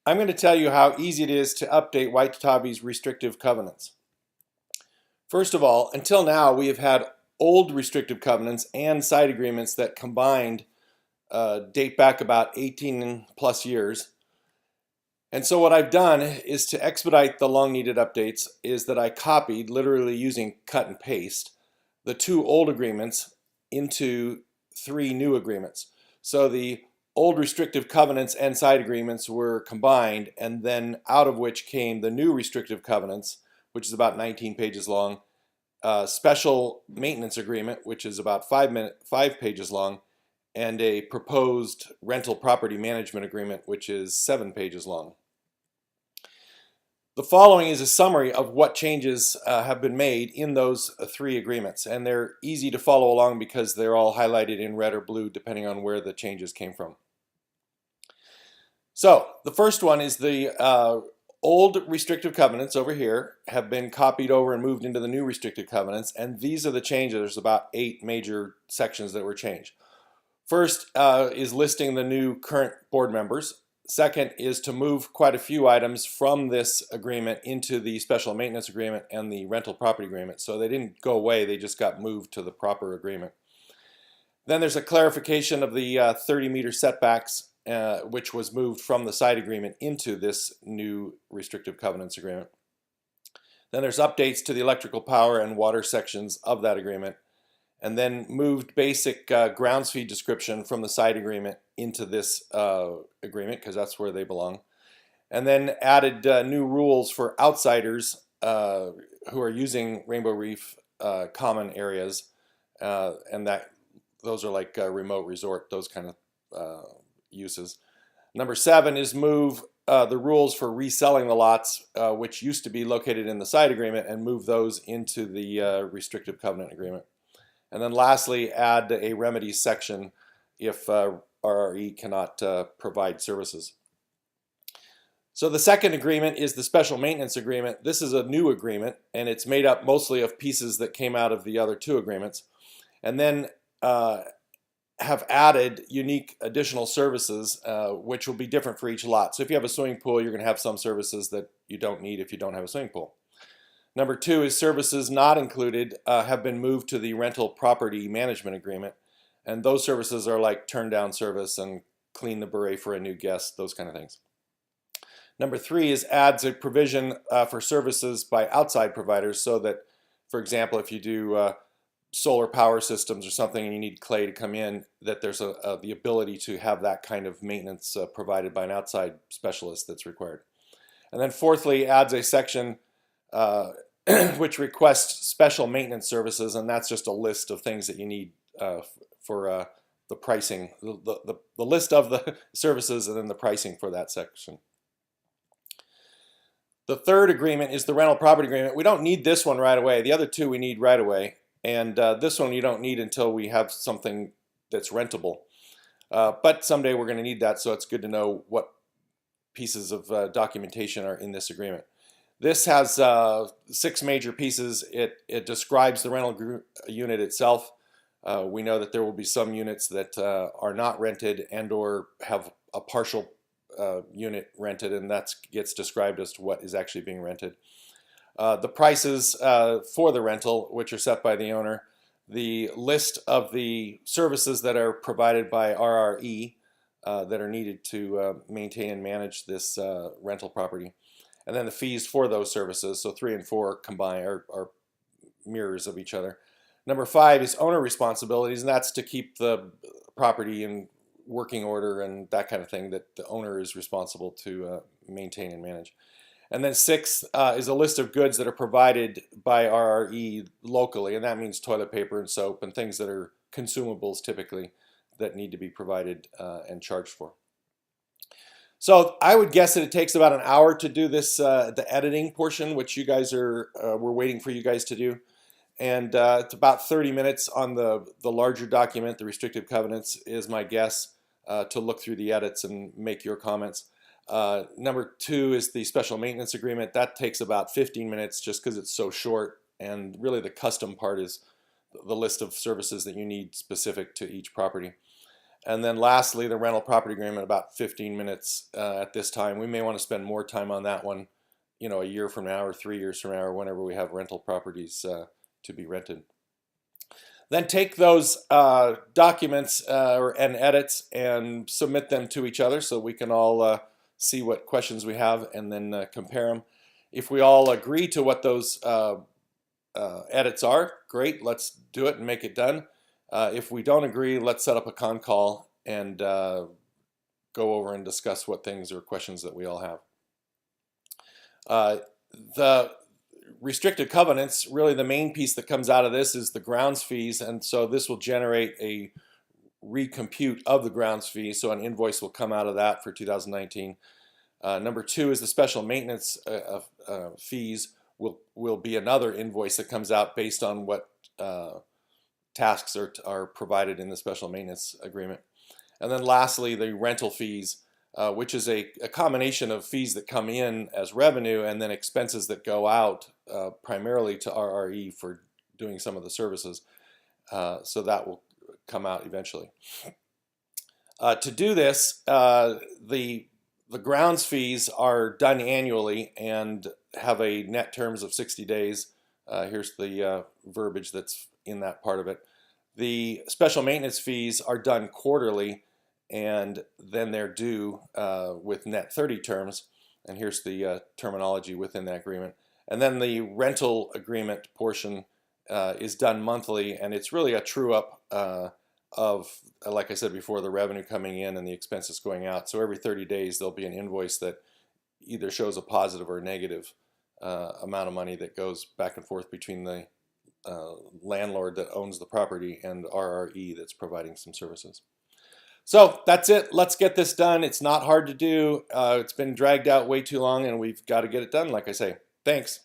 I'm going to tell you how easy it is to update Waitatabe's restrictive covenants. First of all, until now we have had old restrictive covenants and side agreements that combined date back about 18 plus years. And so what I've done is to expedite the long needed updates is that I copied, literally using cut and paste, the two old agreements into three new agreements. So the old restrictive covenants and side agreements were combined, and then out of which came the new restrictive covenants, which is about 19 pages long, special maintenance agreement, which is about 5 pages long, and a proposed rental property management agreement, which is 7 pages long. The following is a summary of what changes have been made in those three agreements, and they're easy to follow along because they're all highlighted in red or blue depending on where the changes came from. So the first one is the old restrictive covenants over here have been copied over and moved into the new restrictive covenants, and these are the changes. There's about 8 major sections that were changed. First is listing the new current board members. Second is to move quite a few items from this agreement into the special maintenance agreement and the rental property agreement. So they didn't go away, they just got moved to the proper agreement. Then there's a clarification of the 30-meter setbacks, which was moved from the side agreement into this new restrictive covenants agreement. Then there's updates to the electrical power and water sections of that agreement, and then moved basic grounds fee description from the side agreement into this agreement because that's where they belong. And then added new rules for outsiders who are using Rainbow Reef common areas, and those are like remote resort, those kind of uses. Number 7 is move the rules for reselling the lots, which used to be located in the side agreement, and move those into the restrictive covenant agreement. And then lastly, add a remedies section if RRE cannot provide services. So the second agreement is the special maintenance agreement. This is a new agreement, and it's made up mostly of pieces that came out of the other 2 agreements. And then have added unique additional services, which will be different for each lot. So if you have a swimming pool, you're going to have some services that you don't need if you don't have a swimming pool. Number 2 is services not included have been moved to the rental property management agreement, and those services are like turn down service and clean the beret for a new guest, those kind of things. Number 3 is adds a provision for services by outside providers, so that, for example, if you do solar power systems or something and you need clay to come in, that there's the ability to have that kind of maintenance provided by an outside specialist that's required. And then fourthly, adds a section which requests special maintenance services, and that's just a list of things that you need for the pricing, the list of the services and then the pricing for that section. The third agreement is the rental property agreement. We don't need this one right away. The other 2 we need right away, and this one you don't need until we have something that's rentable. But someday we're going to need that, so it's good to know what pieces of documentation are in this agreement. This has 6 major pieces. It describes the rental unit itself. We know that there will be some units that are not rented and or have a partial unit rented, and that gets described as to what is actually being rented. The prices for the rental, which are set by the owner. The list of the services that are provided by RRE that are needed to maintain and manage this rental property. And then the fees for those services, so 3 and 4 combine are mirrors of each other. Number 5 is owner responsibilities, and that's to keep the property in working order and that kind of thing that the owner is responsible to maintain and manage. And then 6 is a list of goods that are provided by RRE locally, and that means toilet paper and soap and things that are consumables typically that need to be provided and charged for. So I would guess that it takes about an hour to do this, the editing portion, which you guys we're waiting for you guys to do. And it's about 30 minutes on the larger document, the restrictive covenants, is my guess, to look through the edits and make your comments. Number 2 is the special maintenance agreement. That takes about 15 minutes just because it's so short, and really the custom part is the list of services that you need specific to each property. And then lastly, the rental property agreement, about 15 minutes at this time. We may want to spend more time on that one, a year from now or 3 years from now or whenever we have rental properties to be rented. Then take those documents and edits and submit them to each other so we can all see what questions we have and then compare them. If we all agree to what those edits are, great, let's do it and make it done. If we don't agree, let's set up a con call and go over and discuss what things or questions that we all have. The restricted covenants, really the main piece that comes out of this is the grounds fees, and so this will generate a recompute of the grounds fees, so an invoice will come out of that for 2019. Number two is the special maintenance fees will be another invoice that comes out based on what tasks are provided in the special maintenance agreement. And then lastly, the rental fees, which is a combination of fees that come in as revenue and then expenses that go out primarily to RRE for doing some of the services. So that will come out eventually. To do this, the grounds fees are done annually and have a net terms of 60 days. Here's the verbiage that's in that part of it. The special maintenance fees are done quarterly, and then they're due with net 30 terms, and here's the terminology within that agreement. And then the rental agreement portion is done monthly, and it's really a true up of, like I said before, the revenue coming in and the expenses going out. So every 30 days there'll be an invoice that either shows a positive or negative amount of money that goes back and forth between the landlord that owns the property and RRE that's providing some services. So that's it. Let's get this done. It's not hard to do. It's been dragged out way too long, and we've got to get it done, like I say. Thanks.